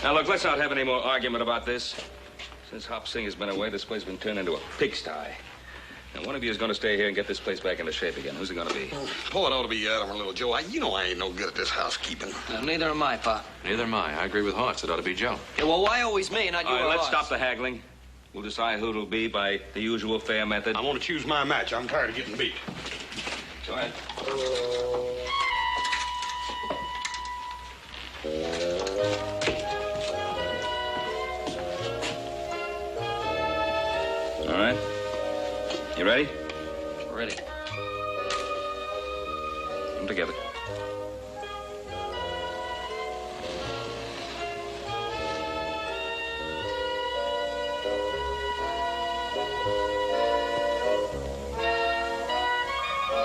Now, look, let's not have any more argument about this. Since Hop Sing has been away, this place has been turned into a pigsty. And one of you is going to stay here and get this place back into shape again. Who's it going to be? Oh, it ought to be Adam or little Joe. You know I ain't no good at this housekeeping. Neither am I, Pa. Neither am I. I agree with Hoss. It ought to be Joe. Yeah, well, why always me, not you All right, or let's Hoss? stop the haggling. We'll decide who it'll be by the usual fair method. I want to choose my match. I'm tired of getting beat. Go ahead. All right. You ready? Ready. Come together.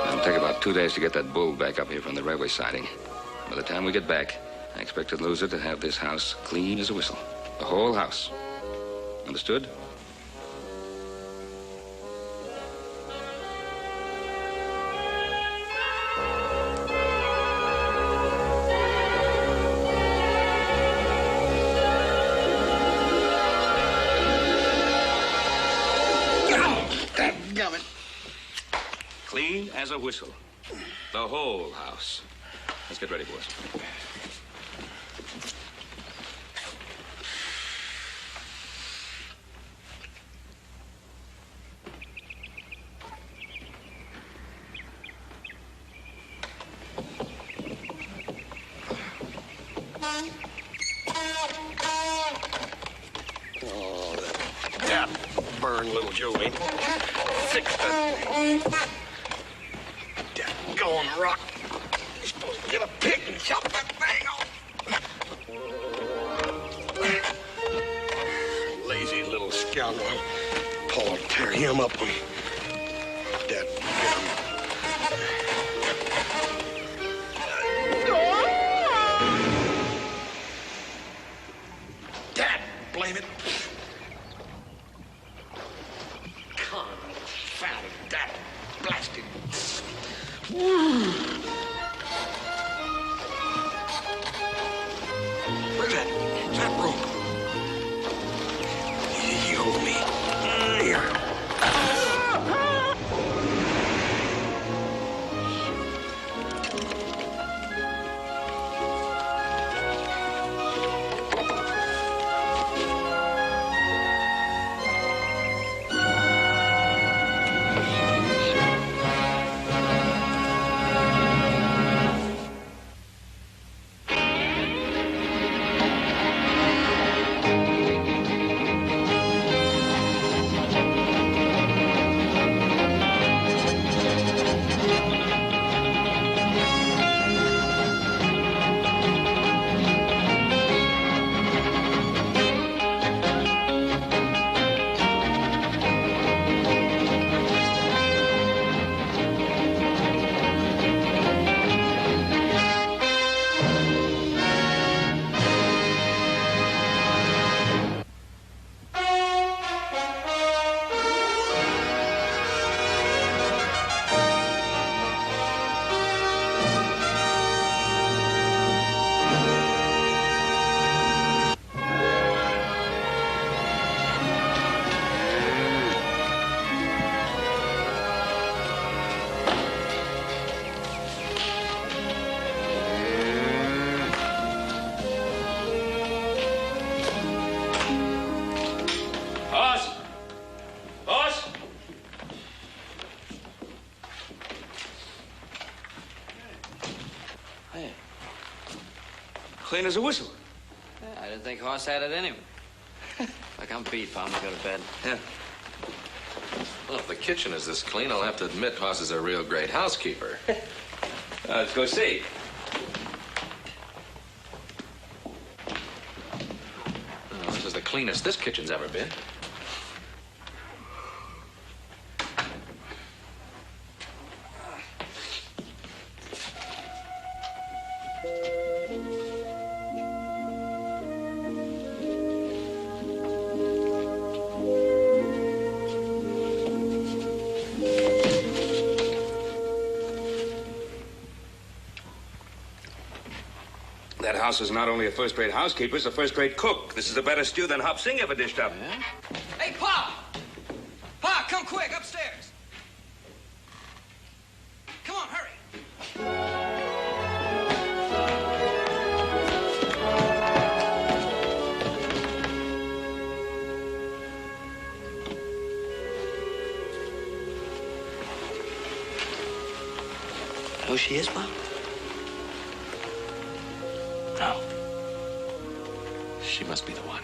It'll take about 2 days to get that bull back up here from the railway siding. By the time we get back, I expect to lose it to have this house clean as a whistle. The whole house. Understood? Clean as a whistle. The whole house. Let's get ready, boys. Oh, that burn little Joe ain't fixed that. Going rock. You're supposed to get a pick and chop that thing off. Lazy little scoundrel. Paul will tear him up when Dad get him. Dad, blame it. Confounded Dad, blasted. Where's that rope? You hold me. Here. Clean as a whistle. Yeah, I didn't think Hoss had it in him. Look, I'm beat, Pa. I'm gonna go to bed. Yeah. Well, if the kitchen is this clean, I'll have to admit Hoss is a real great housekeeper. Let's go see. Oh, this is the cleanest this kitchen's ever been. That house is not only a first-rate housekeeper, it's a first-rate cook. This is a better stew than Hop Singh ever dished up. Yeah? Hey, Pa! Pa, come quick, upstairs. Come on, hurry. Who she is, Pa? No. She must be the one.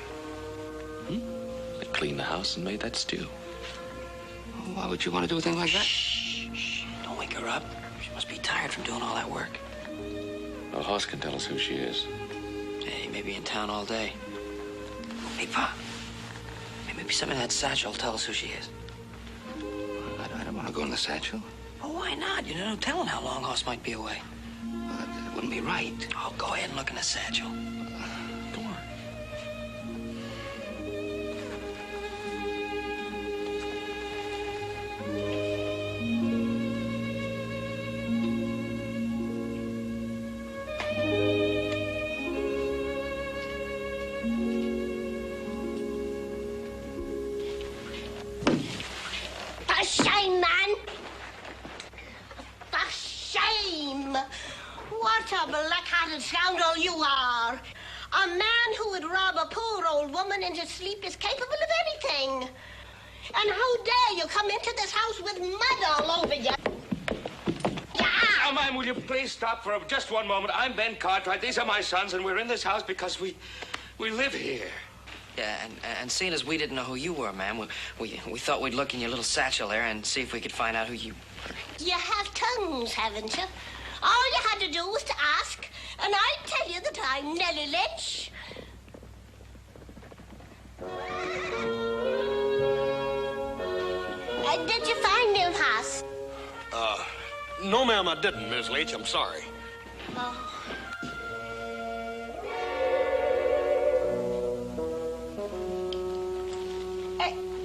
That cleaned the house and made that stew. Why would you want to do a thing like that? Shh. Don't wake her up. She must be tired from doing all that work. Well, Hoss can tell us who she is. Hey, maybe in town all day. Hey, Pa. Maybe some of that satchel will tell us who she is. I don't want to go in the satchel. Well, why not? You know, no telling how long Hoss might be away. It wouldn't be right. Oh, go ahead and look in the satchel. Go on. For shame, man. For shame. What a black-hearted scoundrel you are. A man who would rob a poor old woman in his sleep is capable of anything. And how dare you come into this house with mud all over you? Now, ma'am, will you please stop for just one moment? I'm Ben Cartwright. These are my sons, and we're in this house because we live here. Yeah, and seeing as we didn't know who you were, ma'am, we thought we'd look in your little satchel there and see if we could find out who you were. You have tongues, haven't you? All you had to do was to ask, and I'd tell you that I'm Nellie Lynch. Did you find him, Hoss? No, ma'am, I didn't, Miss Leach. I'm sorry. Oh.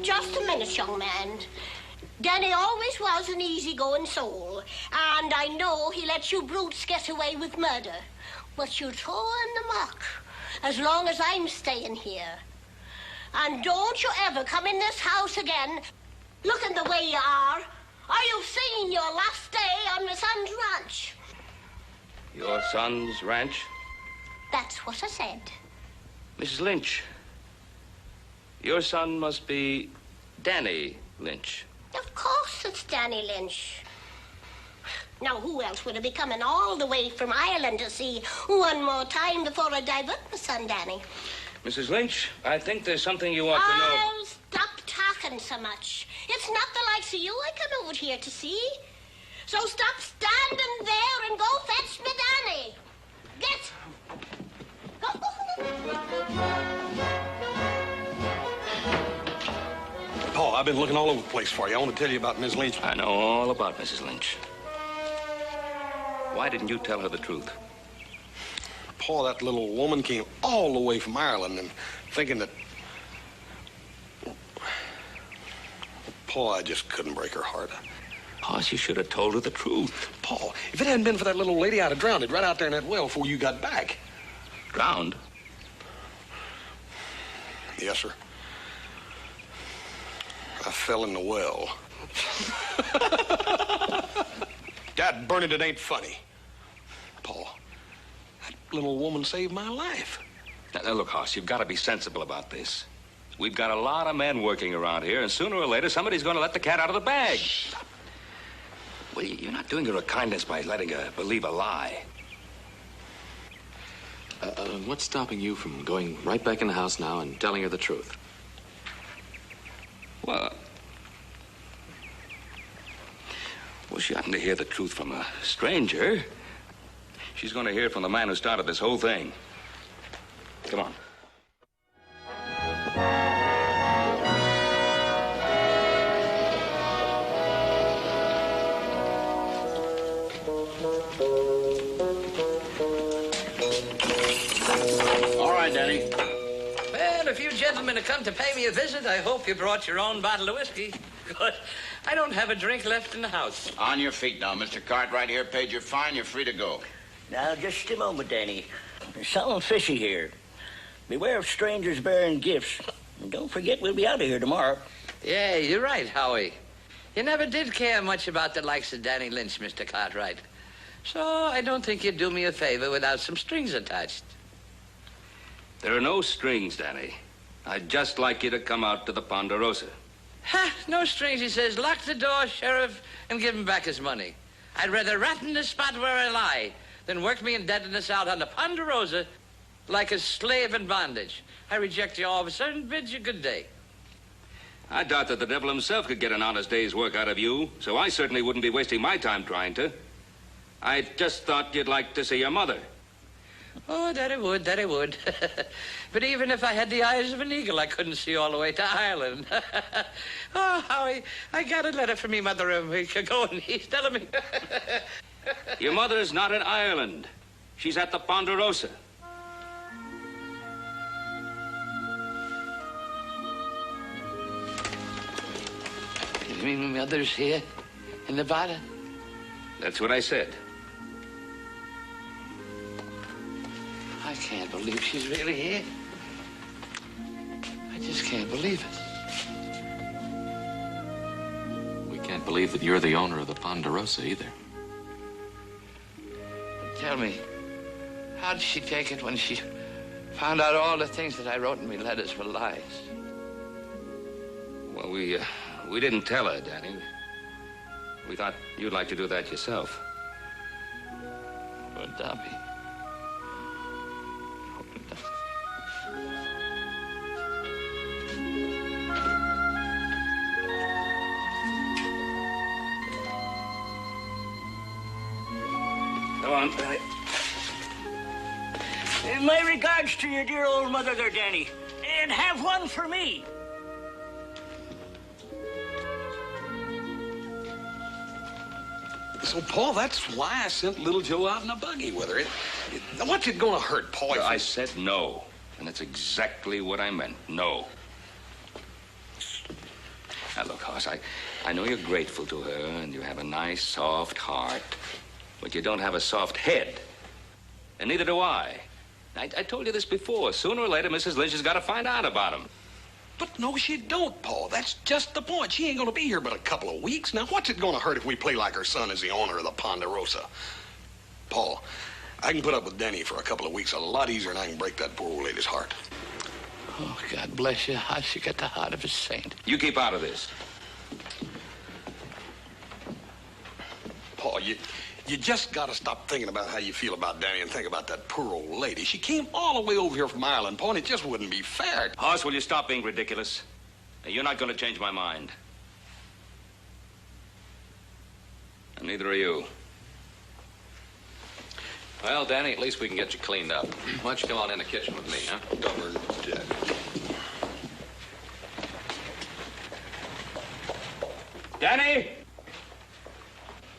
Just a minute, young man. Danny always was an easygoing soul, and I know he lets you brutes get away with murder. But you're throwing the muck as long as I'm staying here. And don't you ever come in this house again looking the way you are, or you've seen your last day on my son's ranch. Your son's ranch? That's what I said. Mrs. Lynch, your son must be Danny Lynch. Of course it's Danny Lynch. Now, who else would have be coming all the way from Ireland to see one more time before I divert my son, Danny? Mrs. Lynch, I think there's something you ought to know. Oh, stop talking so much. It's not the likes of you I come over here to see. So stop standing there and go fetch me Danny. Get. Paul, I've been looking all over the place for you. I want to tell you about Miss Lynch. I know all about Mrs. Lynch. Why didn't you tell her the truth? Paul, that little woman came all the way from Ireland and thinking that... Paul, I just couldn't break her heart. Hoss, you should have told her the truth. Paul, if it hadn't been for that little lady, I'd have drowned it right out there in that well before you got back. Drowned? Yes, sir. I fell in the well. Dad, burn it, it ain't funny. Paul, that little woman saved my life. Now, look, Hoss, you've got to be sensible about this. We've got a lot of men working around here, and sooner or later, somebody's going to let the cat out of the bag. Stop. Well, you're not doing her a kindness by letting her believe a lie. What's stopping you from going right back in the house now and telling her the truth? Well, she oughtn't to hear the truth from a stranger. She's going to hear it from the man who started this whole thing. Come on. All right, Danny. Well, if you gentlemen have come to pay me a visit, I hope you brought your own bottle of whiskey. Because I don't have a drink left in the house. On your feet now, Mr. Cartwright here paid your fine. You're free to go. Now, just a moment, Danny. There's something fishy here. Beware of strangers bearing gifts. And don't forget we'll be out of here tomorrow. Yeah, you're right, Howie. You never did care much about the likes of Danny Lynch, Mr. Cartwright. So I don't think you'd do me a favor without some strings attached. There are no strings, Danny. I'd just like you to come out to the Ponderosa. Ha! No strings, he says. Lock the door, Sheriff, and give him back his money. I'd rather rat in the spot where I lie than work me indebtedness out on the Ponderosa like a slave in bondage. I reject you, officer, and bid you good day. I doubt that the devil himself could get an honest day's work out of you, so I certainly wouldn't be wasting my time trying to. I just thought you'd like to see your mother. Oh, that I would. But even if I had the eyes of an eagle, I couldn't see all the way to Ireland. Oh, Howie, I got a letter from me mother a week ago, and he's telling me... Your mother's not in Ireland. She's at the Ponderosa. You mean my mother's here in Nevada? That's what I said. I can't believe she's really here. I just can't believe it. We can't believe that you're the owner of the Ponderosa either. Tell me, how did she take it when she found out all the things that I wrote in my letters were lies? Well, we didn't tell her, Danny. We thought you'd like to do that yourself. Poor Dobby. Go on, Danny. My regards to your dear old mother there, Danny. And have one for me. So, Paul, that's why I sent little Joe out in a buggy with her. What's it gonna hurt, Paul? Well, I said no. And that's exactly what I meant. No. Now, look, Hoss, I know you're grateful to her and you have a nice, soft heart. But you don't have a soft head. And neither do I. I told you this before. Sooner or later, Mrs. Lynch has got to find out about him. But no, she don't, Paul. That's just the point. She ain't gonna be here but a couple of weeks. Now, what's it gonna hurt if we play like her son is the owner of the Ponderosa? Paul, I can put up with Denny for a couple of weeks a lot easier than I can break that poor old lady's heart. Oh, God bless you. How she got the heart of a saint. You keep out of this. Paul, you just gotta stop thinking about how you feel about Danny and think about that poor old lady. She came all the way over here from Ireland, Paul, and it just wouldn't be fair. Hoss, will you stop being ridiculous? Now, you're not going to change my mind. And neither are you. Well, Danny, at least we can get you cleaned up. Why don't you come on in the kitchen with me, huh? Governor dead. Danny!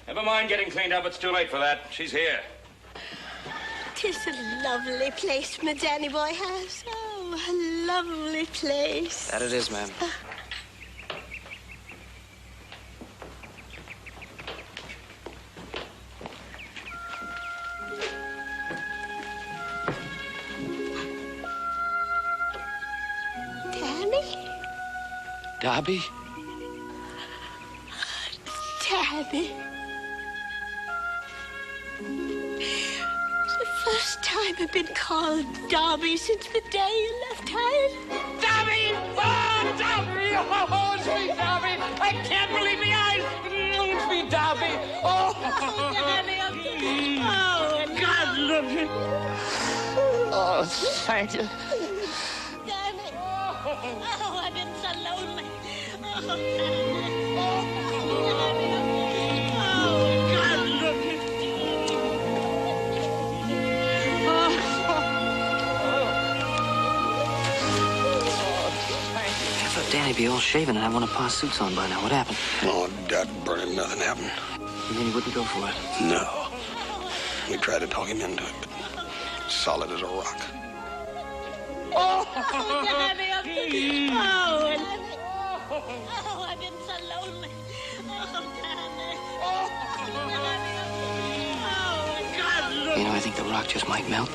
Never mind getting cleaned up. It's too late for that. She's here. 'Tis a lovely place my Danny boy has. Oh, a lovely place. That it is, ma'am. Danny? Dobby? Danny. It's the first time I've been called Dobby since the day you left Ireland. Dobby! Oh, Dobby! Oh, it's me, Dobby! I can't believe my eyes! It's me, Dobby! Oh, Danny, oh, God love you! Oh, thank you. Danny. Oh, I've been so lonely. Oh, Danny. Oh, Danny. Oh, God love you! I thought Danny'd be all shaven and have one of Pa's suits on by now. What happened? Oh, Dad, burning, nothing happened. You mean he wouldn't go for it? No. We tried to talk him into it, but solid as a rock. Oh, Danny, oh, Danny. Oh, I've been so lonely. Oh, Danny. Oh, Danny. Oh, You know, I think the rock just might melt.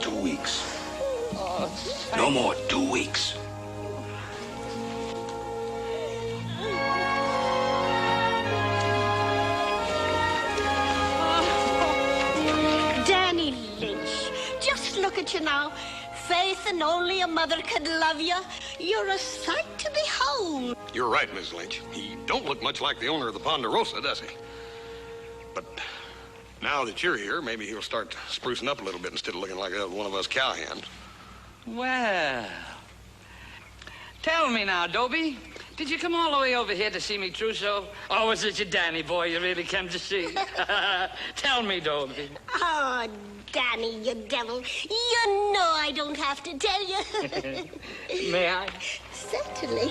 2 weeks. No more, 2 weeks. Danny Lynch, just look at you now. Faith and only a mother could love you. You're a sight to behold. You're right, Miss Lynch. He don't look much like the owner of the Ponderosa, does he? But now that you're here, maybe he'll start sprucing up a little bit instead of looking like one of us cowhands. Well, tell me now, Dobie, did you come all the way over here to see me trousseau? Or was it your Danny boy you really came to see? Tell me, Dobie. Oh, Danny, you devil. You know I don't have to tell you. May I? Certainly.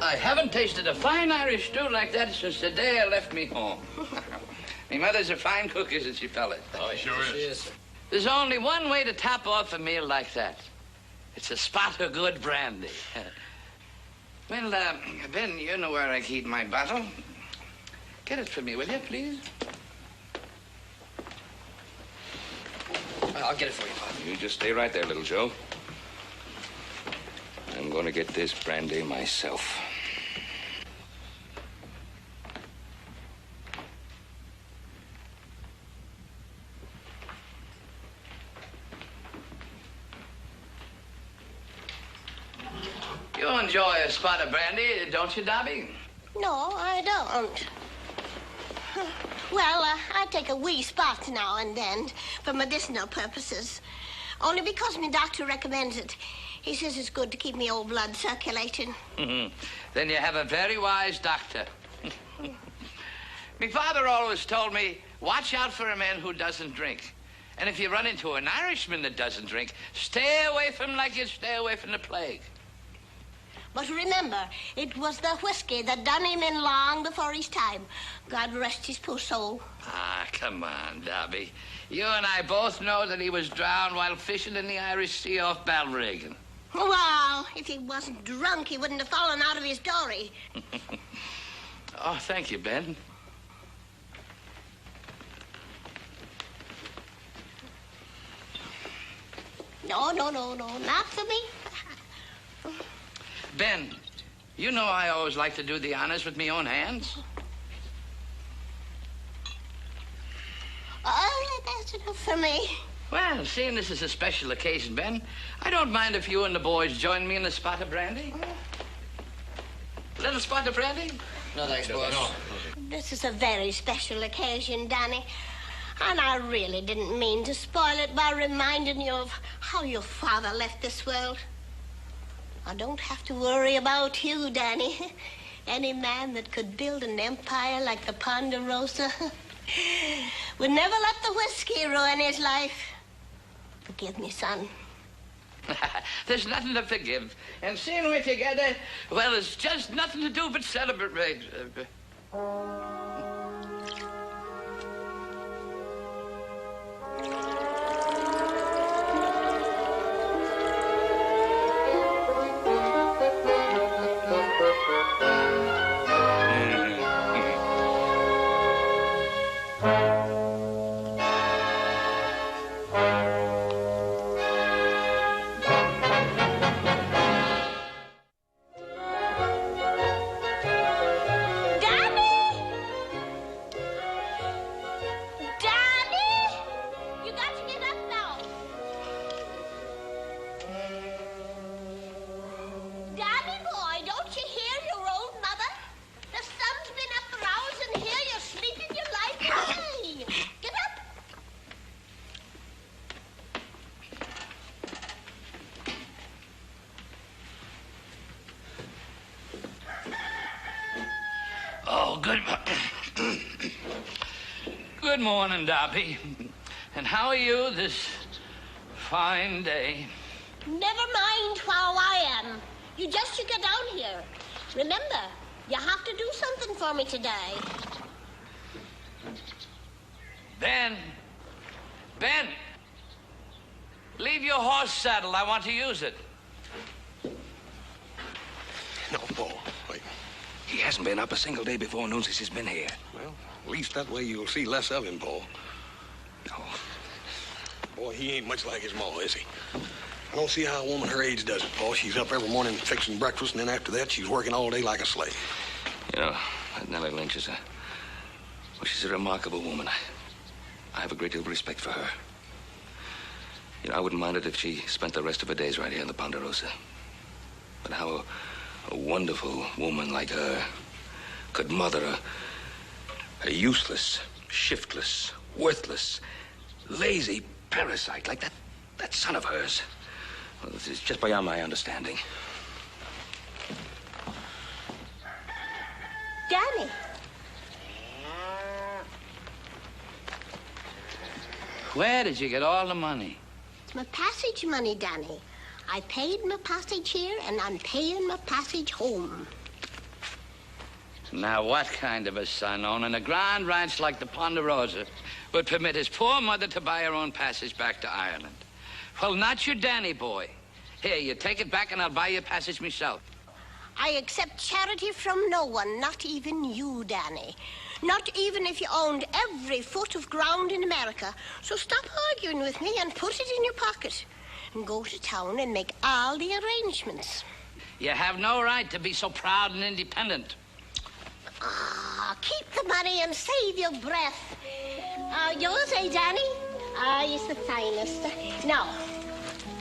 I haven't tasted a fine Irish stew like that since the day I left me home. Me mother's a fine cook, isn't she, fellas? Oh, sure is. There's only one way to top off a meal like that. It's a spot of good brandy. Well, Ben, you know where I keep my bottle. Get it for me, will you, please? I'll get it for you, Pop. You just stay right there, little Joe. I'm going to get this brandy myself. You enjoy a spot of brandy, don't you, Dobby? No, I don't. Well, I take a wee spot now and then for medicinal purposes. Only because my doctor recommends it. He says it's good to keep me old blood circulating. Then you have a very wise doctor. My father always told me, watch out for a man who doesn't drink. And if you run into an Irishman that doesn't drink, stay away from him like you stay away from the plague. But remember, it was the whiskey that done him in long before his time. God rest his poor soul. Ah, come on, Dobby. You and I both know that he was drowned while fishing in the Irish Sea off Balbriggan. Well, if he wasn't drunk, he wouldn't have fallen out of his dory. Oh, thank you, Ben. No, not for me. Ben, you know I always like to do the honors with my own hands. Oh, that's enough for me. Well, seeing this is a special occasion, Ben, I don't mind if you and the boys join me in a spot of brandy. A little spot of brandy? No, thanks, boss. No. This is a very special occasion, Danny. And I really didn't mean to spoil it by reminding you of how your father left this world. I don't have to worry about you, Danny. Any man that could build an empire like the Ponderosa would never let the whiskey ruin his life. Forgive me, son. There's nothing to forgive. And seeing we're together, well, there's just nothing to do but celebrate. Good morning, Dobby. And how are you this fine day? Never mind how I am. You just should get down here. Remember, you have to do something for me today. Ben, leave your horse saddle. I want to use it. No, Paul, wait. Yeah. hasn't been up a single day before noon since he's been here. Well, at least that way you'll see less of him, Paul. No. Boy, he ain't much like his ma, is he? I don't see how a woman her age does it, Paul. She's up every morning fixing breakfast, and then after that, she's working all day like a slave. You know, that Nellie Lynch is she's a remarkable woman. I have a great deal of respect for her. You know, I wouldn't mind it if she spent the rest of her days right here in the Ponderosa. But how a wonderful woman like her could mother a useless, shiftless, worthless, lazy parasite like that son of hers. Well, it's just beyond my understanding. Danny. Where did you get all the money? It's my passage money, Danny. I paid my passage here, and I'm paying my passage home. Now, what kind of a son owning a grand ranch like the Ponderosa would permit his poor mother to buy her own passage back to Ireland? Well, not your Danny boy. Here, you take it back and I'll buy you a passage myself. I accept charity from no one, not even you, Danny. Not even if you owned every foot of ground in America. So stop arguing with me and put it in your pocket. And go to town and make all the arrangements. You have no right to be so proud and independent. Ah, keep the money and save your breath. Yours, eh, Danny? He's the finest. Now,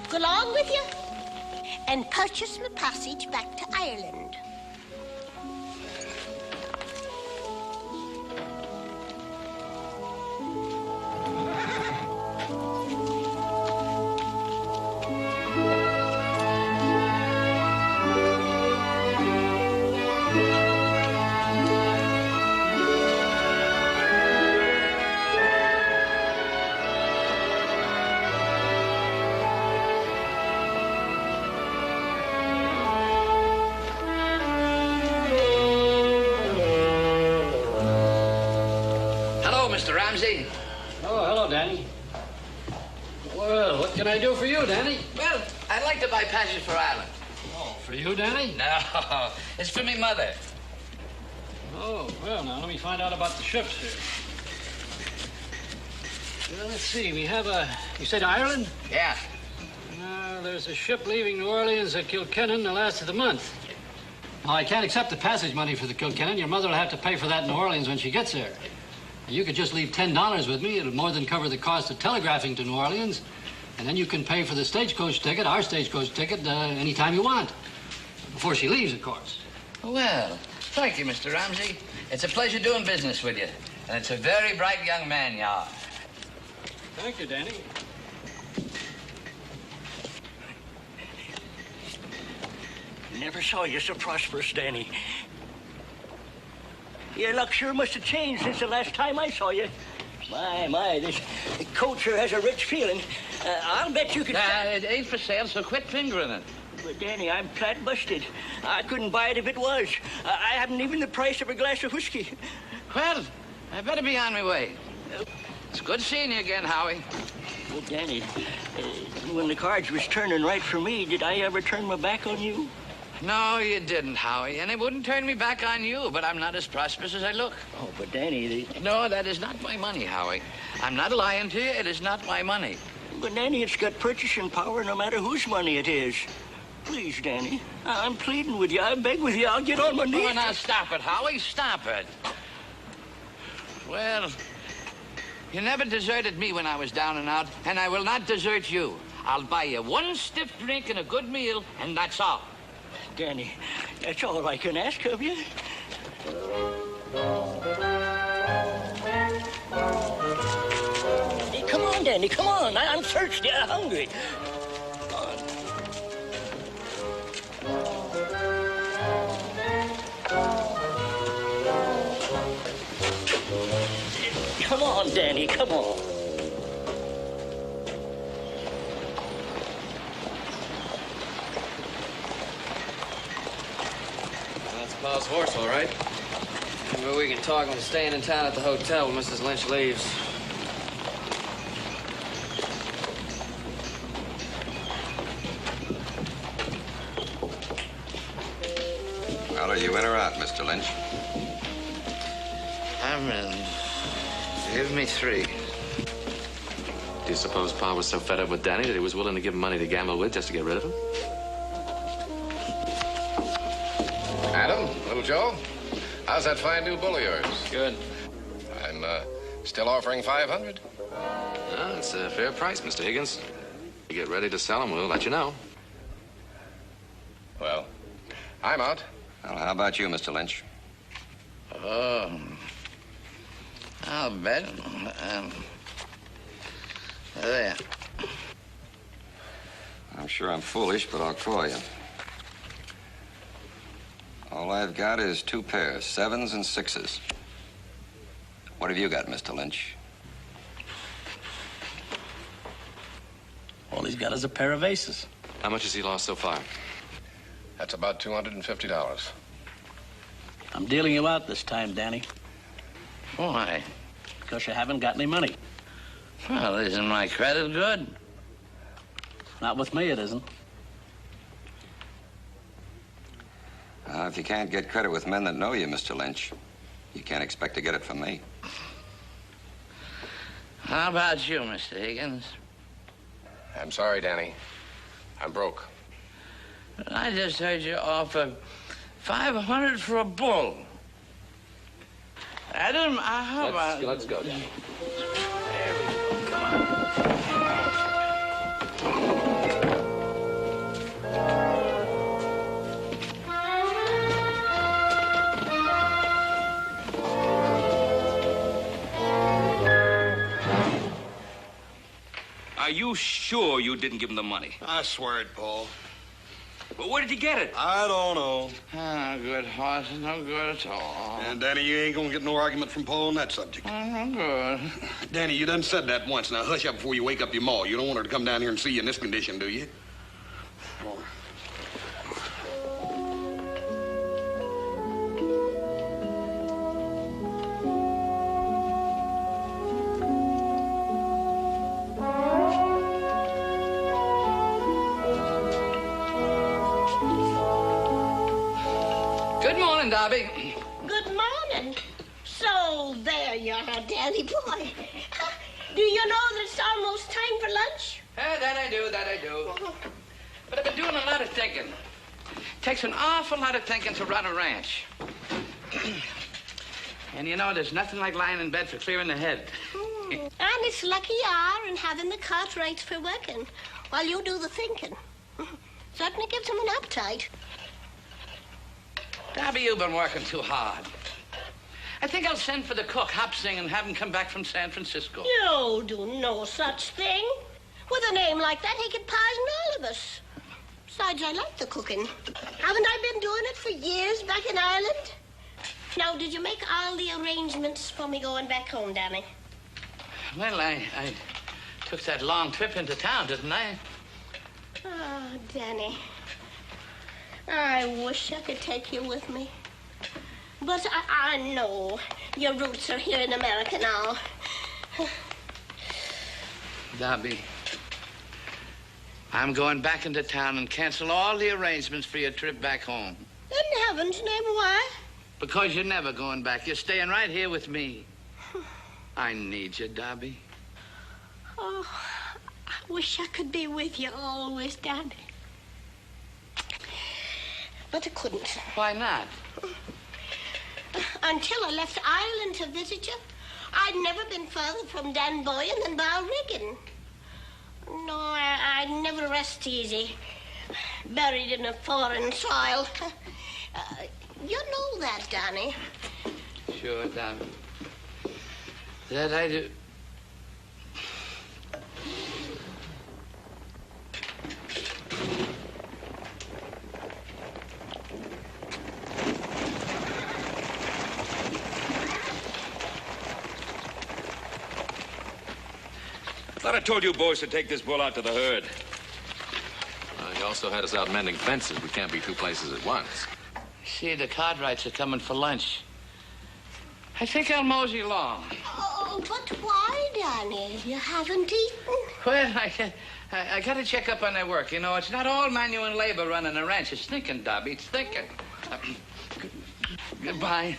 go along with you and purchase my passage back to Ireland. Ramsey. Oh, hello, Danny. Well, what can I do for you, Danny? Well, I'd like to buy passage for Ireland. Oh, for you, Danny? No, it's for me mother. Oh, well, now, let me find out about the ships here. Well, let's see. We have you said Ireland? Yeah. There's a ship leaving New Orleans at Kilkennan the last of the month. Now, I can't accept the passage money for the Kilkennan. Your mother will have to pay for that in New Orleans when she gets there. You could just leave $10 with me. It'll more than cover the cost of telegraphing to New Orleans. And then you can pay for the stagecoach ticket, our stagecoach ticket, anytime you want. Before she leaves, of course. Well, thank you, Mr. Ramsey. It's a pleasure doing business with you. And it's a very bright young man you are. Thank you, Danny. Never saw you so prosperous, Danny. Your luck sure must have changed since the last time I saw you. My, this coat sure has a rich feeling. I'll bet you could... It ain't for sale, so quit fingering it. But, Danny, I'm flat busted. I couldn't buy it if it was. I haven't even the price of a glass of whiskey. Well, I better be on my way. It's good seeing you again, Howie. Well, Danny, when the cards was turning right for me, did I ever turn my back on you? No, you didn't, Howie, and it wouldn't turn me back on you, but I'm not as prosperous as I look. Oh, but Danny, No, that is not my money, Howie. I'm not lying to you. It is not my money. But, Danny, it's got purchasing power no matter whose money it is. Please, Danny, I'm pleading with you. I beg with you. I'll get on my knees. Oh, now stop it, Howie. Stop it. Well, you never deserted me when I was down and out, and I will not desert you. I'll buy you one stiff drink and a good meal, and that's all. Danny, that's all I can ask of you. Hey, come on, Danny, come on. I'm thirsty, I'm hungry. Come on, Danny, come on. That's Pa's horse, all right. Maybe we can talk him staying in town at the hotel when Mrs. Lynch leaves. Well, are you in or out, Mr. Lynch? I'm in. Give me 3. Do you suppose Pa was so fed up with Danny that he was willing to give him money to gamble with just to get rid of him? Adam, little Joe, how's that fine new bull of yours? Good. I'm still offering 500. No, it's a fair price, Mr. Higgins. You get ready to sell him, we'll let you know. Well, I'm out. Well, how about you, Mr. Lynch? Oh, I'll bet. There. I'm sure I'm foolish, but I'll call you. All I've got is 2 pairs, 7s and 6s. What have you got, Mr. Lynch? All he's got is a pair of aces. How much has he lost so far? That's about $250. I'm dealing you out this time, Danny, Why? because you haven't got any money. Well, isn't my credit good? Not with me, it isn't. If you can't get credit with men that know you, Mr. Lynch, you can't expect to get it from me. How about you, Mr. Higgins? I'm sorry, Danny. I'm broke. I just heard you offer 500 for a bull. Adam, how about... Let's go, Danny. There we go. Come on. Are you sure you didn't give him the money? I swear it, Paul. Well, where did you get it? I don't know. Ah, good horse, no good at all. And Danny, you ain't gonna get no argument from Paul on that subject. No good. Danny, you done said that once. Now hush up before you wake up your ma. You don't want her to come down here and see you in this condition, do you? Oh. Good morning, Darby. Good morning. So there you are, Danny boy. Do you know that it's almost time for lunch? That I do. But I've been doing a lot of thinking. Takes an awful lot of thinking to run a ranch. And you know, there's nothing like lying in bed for clearing the head. And it's lucky you are in having the cartwrights for working while you do the thinking. Certainly gives them an appetite. Darby, you've been working too hard. I think I'll send for the cook, Hopsing, and have him come back from San Francisco. You'll do no such thing. With a name like that, he could poison all of us. Besides, I like the cooking. Haven't I been doing it for years back in Ireland? Now, did you make all the arrangements for me going back home, Danny? Well, I took that long trip into town, didn't I? Oh, Danny. I wish I could take you with me. But I know your roots are here in America now. Darby, I'm going back into town and cancel all the arrangements for your trip back home. In heaven's name, why? Because you're never going back. You're staying right here with me. I need you, Darby. Oh, I wish I could be with you always, Danny. But I couldn't. Why not? Until I left Ireland to visit you, I'd never been further from Danboyan than Balrigan. No, I'd never rest easy, buried in a foreign soil. You know that, Danny. Sure, Darby. That I do. Thought I told you boys to take this bull out to the herd. He also had us out mending fences. We can't be 2 places at once. See, the Cartwrights are coming for lunch. I think I'll mosey along. Oh, but why, Danny? You haven't eaten. Well, I got to check up on their work. You know, it's not all manual labor running a ranch. It's thinking, Darby. It's thinking. Goodbye.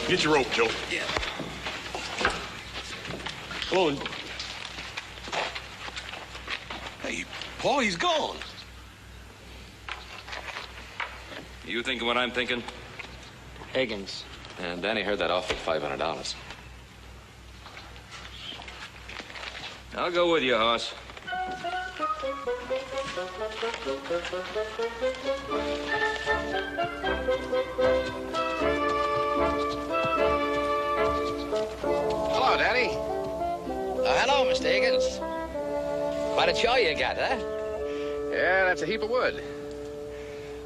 Get your rope, Joe. Yeah. Hello. Hey, Paul, he's gone. You thinking what I'm thinking? Higgins. And Danny heard that offer for $500. I'll go with you, Hoss. Hello, Danny. Oh, hello, Mr. Higgins. Quite a show you got, huh? Yeah, that's a heap of wood.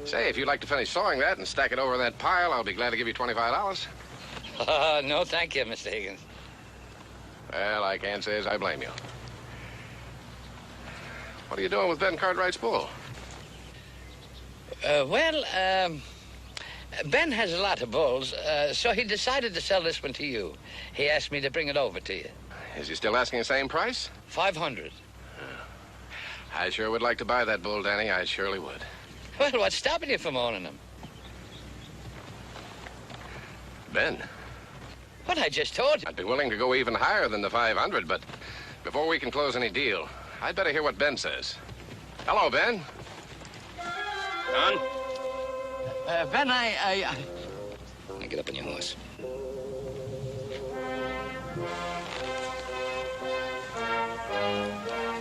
Say, if you'd like to finish sawing that and stack it over that pile, I'll be glad to give you $25. No, thank you, Mr. Higgins. Well, I can't say as I blame you. What are you doing with Ben Cartwright's bull? Ben has a lot of bulls, so he decided to sell this one to you. He asked me to bring it over to you. Is he still asking the same price? 500. I sure would like to buy that bull, Danny. I surely would. Well, what's stopping you from owning him? Ben, What I just told you. I'd be willing to go even higher than the 500, but before we can close any deal, I'd better hear what Ben says. Hello, Ben. Son? Ben, Now get up on your horse.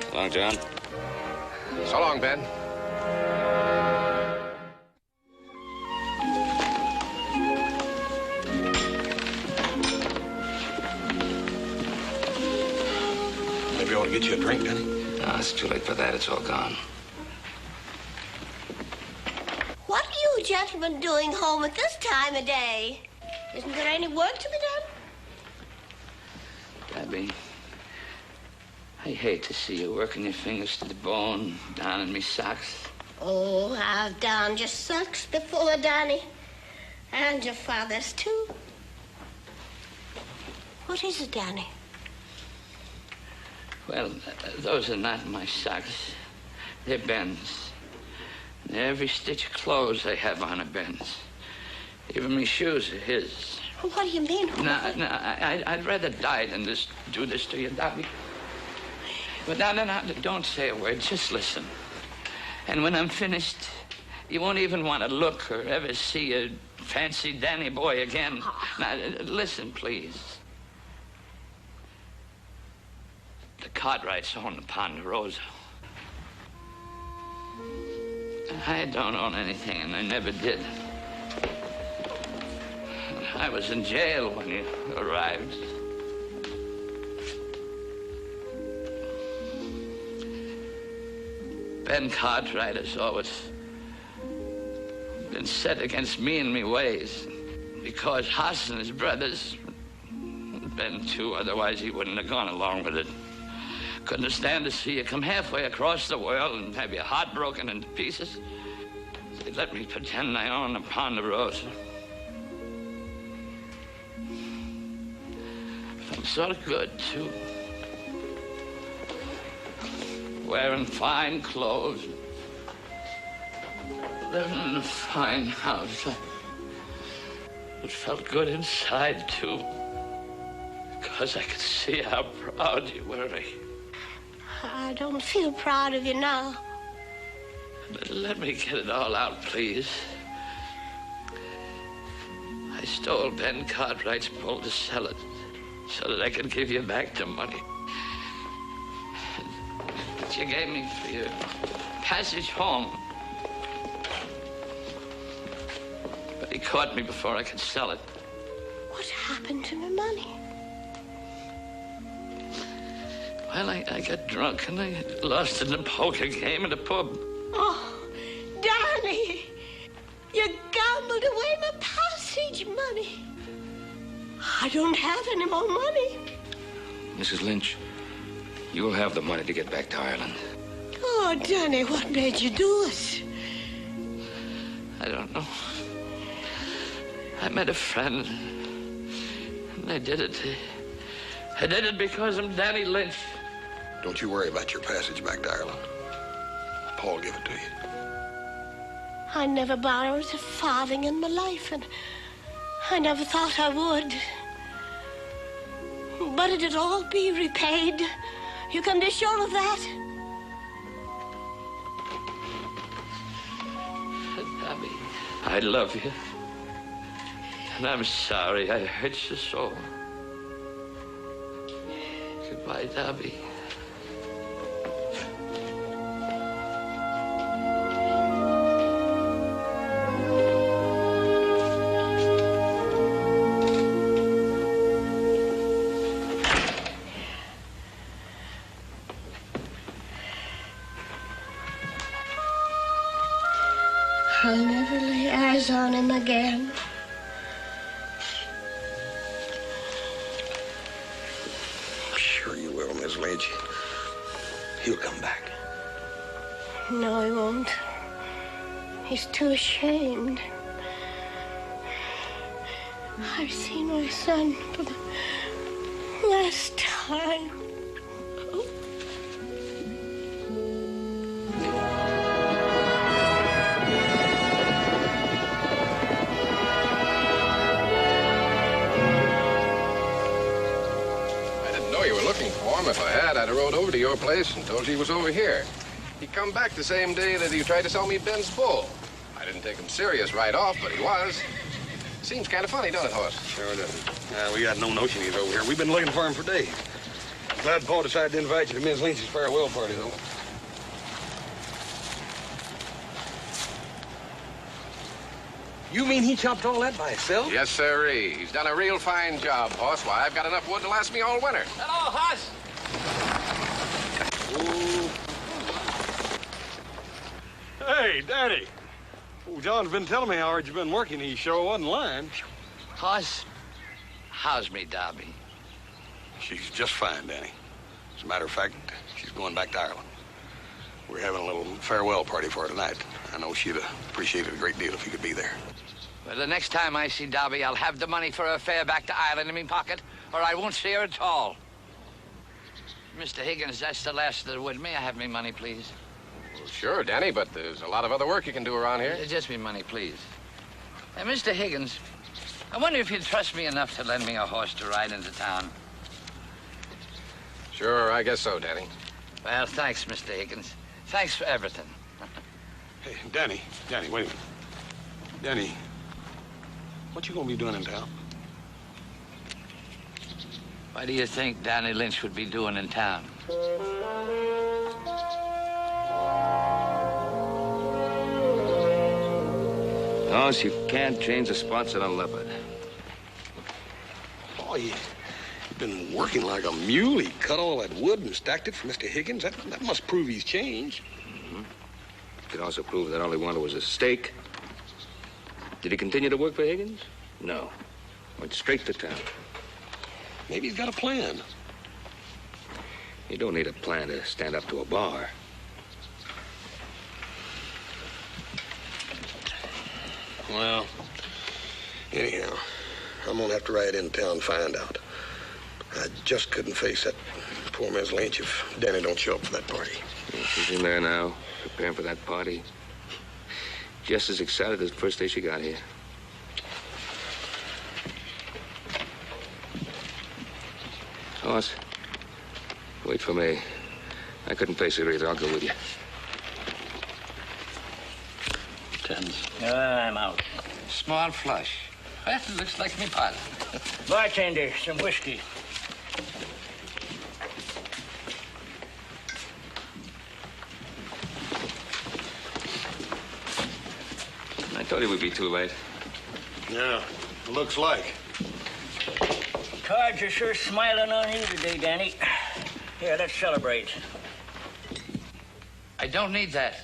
So long, John. So long, Ben. Maybe I ought to get you a drink, Danny. No, it's too late for that. It's all gone. What are you gentlemen doing home at this time of day? Isn't there any work to be done? Gabby, I hate to see you working your fingers to the bone down in me socks. Oh, I've darned your socks before, Danny. And your father's, too. What is it, Danny? Well, those are not my socks. They're Ben's. And every stitch of clothes I have on are Ben's. Even my shoes are his. What do you mean? No, I'd rather die than do this to you, Dobby. But no, don't say a word. Just listen. And when I'm finished, you won't even want to look or ever see a fancy Danny boy again. Now, listen, please. The Cartwrights own the Ponderosa. I don't own anything, and I never did. I was in jail when you arrived. Ben Cartwright has always been set against me and me ways. Because Hoss and his brothers, Ben too, otherwise he wouldn't have gone along with it. Couldn't stand to see you come halfway across the world and have your heart broken into pieces. They let me pretend I owned a Ponderosa. Felt sort of good, too. Wearing fine clothes. Living in a fine house. It felt good inside, too. Because I could see how proud you were. I don't feel proud of you now. Let me get it all out, please. I stole Ben Cartwright's bull to sell it so that I could give you back the money. what you gave me for your passage home. But he caught me before I could sell it. What happened to the money? Well, I got drunk and I lost it in a poker game at a pub. Oh, Danny, you gambled away my passage money. I don't have any more money. Mrs. Lynch, you'll have the money to get back to Ireland. Oh, Danny, what made you do it? I don't know. I met a friend, and I did it. I did it because I'm Danny Lynch. Don't you worry about your passage back to Ireland. Paul give it to you. I never borrowed a farthing in my life, and I never thought I would. But it'll all be repaid. You can be sure of that. Abby, I love you. And I'm sorry I hurt you so. Goodbye, Dobby. I'll never lay eyes on him again. Sure you will, Miss Lynch. He'll come back. No, he won't. He's too ashamed. I've seen my son for the last time. If I had, I'd have rode over to your place and told you he was over here. He come back the same day that he tried to sell me Ben's bull. I didn't take him serious right off, but he was. Seems kind of funny, don't it, Hoss? Sure doesn't. We got no notion he's over here. We've been looking for him for days. Glad Paul decided to invite you to Miss Lynch's farewell party, though. You mean he chopped all that by himself? Yes, sirree. He's done a real fine job, Hoss. Why, I've got enough wood to last me all winter. Hello, Hoss. Hey, Daddy. Oh, John's been telling me how hard you've been working. He sure wasn't lying. Hoss, how's me, Dobby? She's just fine, Danny. As a matter of fact, she's going back to Ireland. We're having a little farewell party for her tonight. I know she'd appreciate it a great deal if you could be there. Well, the next time I see Dobby, I'll have the money for her fare back to Ireland in my pocket, or I won't see her at all. Mr. Higgins, that's the last of the wood. May I have me money, please? Well, sure, Danny, but there's a lot of other work you can do around here. Just me money, please. Mr. Higgins, I wonder if you'd trust me enough to lend me a horse to ride into town. Sure, I guess so, Danny. Well, thanks, Mr. Higgins. Thanks for everything. Hey, Danny, wait a minute. Danny, what you gonna be doing in town? What do you think Danny Lynch would be doing in town? Hoss, you can't change the spots on a leopard. Oh, you've been working like a mule. He cut all that wood and stacked it for Mr. Higgins. That must prove he's changed. Could also prove that all he wanted was a steak. Did he continue to work for Higgins? No. Went straight to town. Maybe he's got a plan. You don't need a plan to stand up to a bar. Well, anyhow, I'm gonna have to ride in town and find out. I just couldn't face that poor Miss Lynch if Danny don't show up for that party. Yeah, she's in there now, preparing for that party. Just as excited as the first day she got here. Hoss, wait for me. I couldn't face her either. I'll go with you. Tens. I'm out. Small flush. That looks like me pot. Bartender, some whiskey. I told you we'd be too late. Yeah, looks like. Cards are sure smiling on you today, Danny. Here, let's celebrate. I don't need that.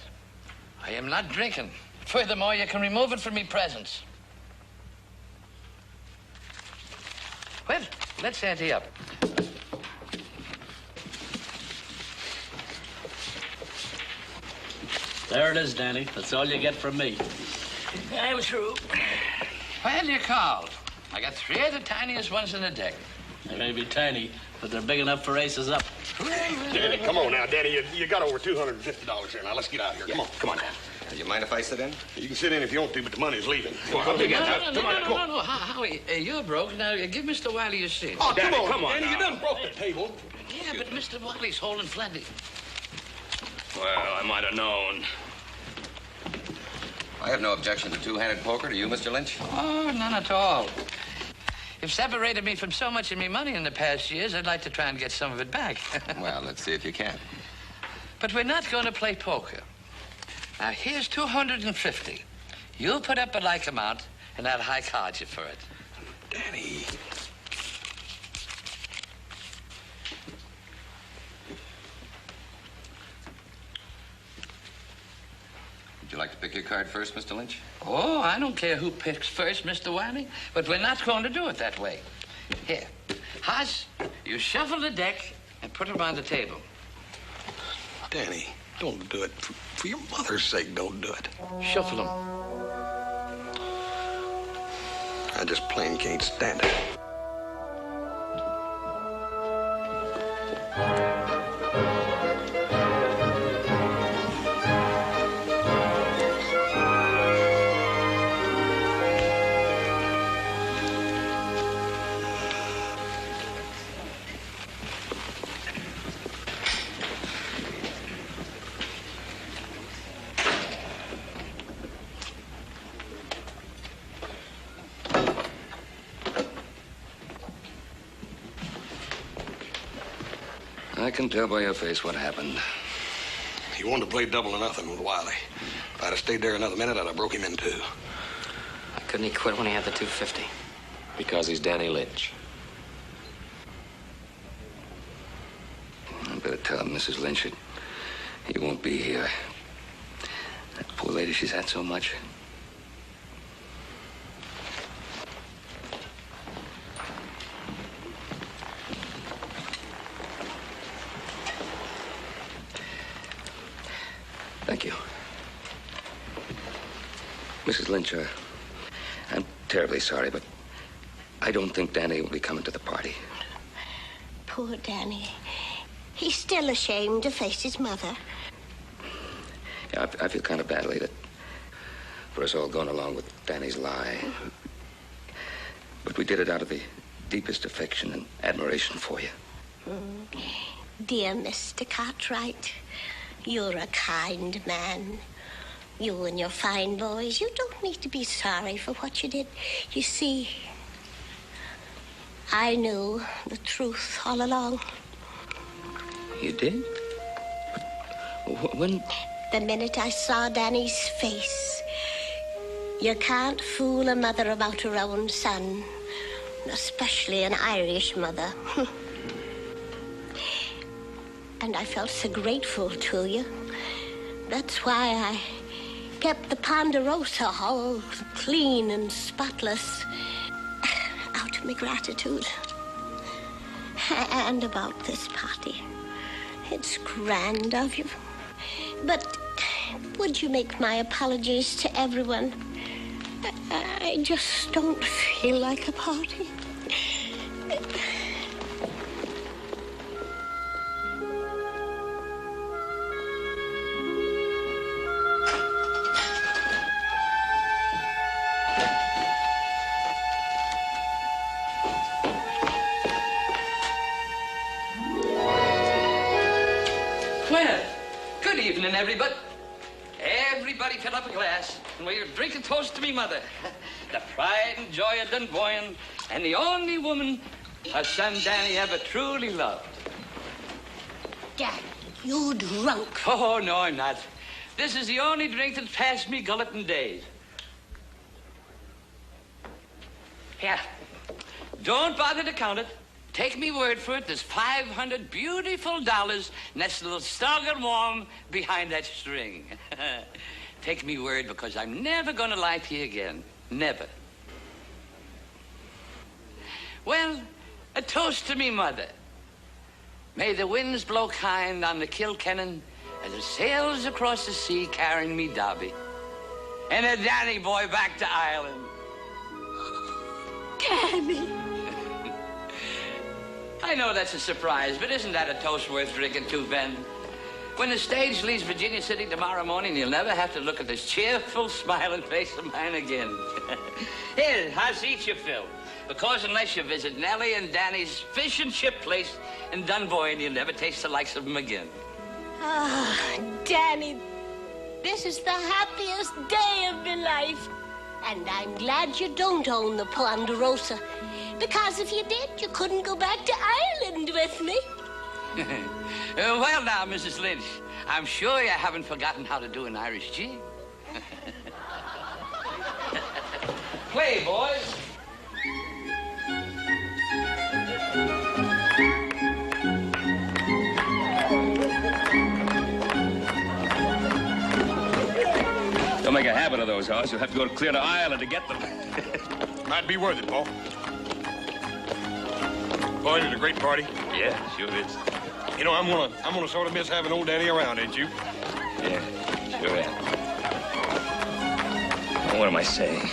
I am not drinking. Furthermore, you can remove it from me presents. Well, let's ante up. There it is, Danny. That's all you get from me. I'm through. Well, you called. I got 3 of the tiniest ones in the deck. They may be tiny, but they're big enough for aces up. Danny, come on now, Danny. You got over $250 here. Now, let's get out of here. Come on now. Do you mind if I sit in? You can sit in if you want to, but the money's leaving. Come on, No. Howie, you're broke. Now, give Mr. Wiley your seat. Oh, Danny, come on, Danny. now. You done broke the table. Yeah, but Mr. Wiley's holding plenty. Well, I might have known. I have no objection to two-handed poker. Do you, Mr. Lynch? Oh, none at all. You've separated me from so much of me money in the past years, I'd like to try and get some of it back. Well, let's see if you can. But we're not going to play poker. Now, here's 250. You'll put up a like amount, and I'll high card you for it. Danny. Would you like to pick your card first, Mr. Lynch? Oh, I don't care who picks first, Mr. Wiley, but we're not going to do it that way. Here, Hoss, you shuffle the deck and put them on the table. Danny, don't do it. For your mother's sake, don't do it. Shuffle them. I just plain can't stand it. I can tell by your face what happened. He wanted to play double or nothing with Wiley. If I'd have stayed there another minute, I'd have broke him in two. Why couldn't he quit when he had the 250? Because he's Danny Lynch. I better tell Mrs. Lynch that he won't be here. That poor lady, she's had so much. Thank you. Mrs. Lynch, I'm terribly sorry, but I don't think Danny will be coming to the party. Poor Danny. He's still ashamed to face his mother. Yeah, I feel kind of badly that for us all going along with Danny's lie. But we did it out of the deepest affection and admiration for you. Dear Mr. Cartwright, you're a kind man. You and your fine boys, you don't need to be sorry for what you did. You see, I knew the truth all along. You did? But when? The minute I saw Danny's face. You can't fool a mother about her own son, especially an Irish mother. And I felt so grateful to you. That's why I kept the Ponderosa all clean and spotless out of my gratitude. And about this party. It's grand of you. But would you make my apologies to everyone? I just don't feel like a party. Well, good evening, everybody. Everybody fill up a glass, and we'll drink a toast to me mother. The pride and joy of Dunboyne, and the only woman her son Danny ever truly loved. Dad, you drunk. Oh, no, I'm not. This is the only drink that's passed me gullet in days. Yeah. Don't bother to count it. Take me word for it, there's $500 beautiful nestled snug and warm behind that string. Take me word, because I'm never going to lie to you again. Never. Well, a toast to me mother. May the winds blow kind on the Kilkennan as it sails across the sea carrying me Dobby. And a Danny boy back to Ireland. Danny. I know that's a surprise, but isn't that a toast worth drinking to, Ben? When the stage leaves Virginia City tomorrow morning, you'll never have to look at this cheerful, smiling face of mine again. Here, have eat your fill. Because unless you visit Nellie and Danny's fish and chip place in Dunboyne, you'll never taste the likes of them again. Ah, Danny, this is the happiest day of my life. And I'm glad you don't own the Ponderosa. Because if you did, you couldn't go back to Ireland with me. Well, now, Mrs. Lynch, I'm sure you haven't forgotten how to do an Irish jig. Play, boys. Don't make a habit of those, Hoss. You'll have to go clear to Ireland to get them. Might be worth it, Paul. Boy, it was a great party. Yeah, sure is. You know, I'm gonna sort of miss having old Daddy around, ain't you? Yeah, sure am. What am I saying?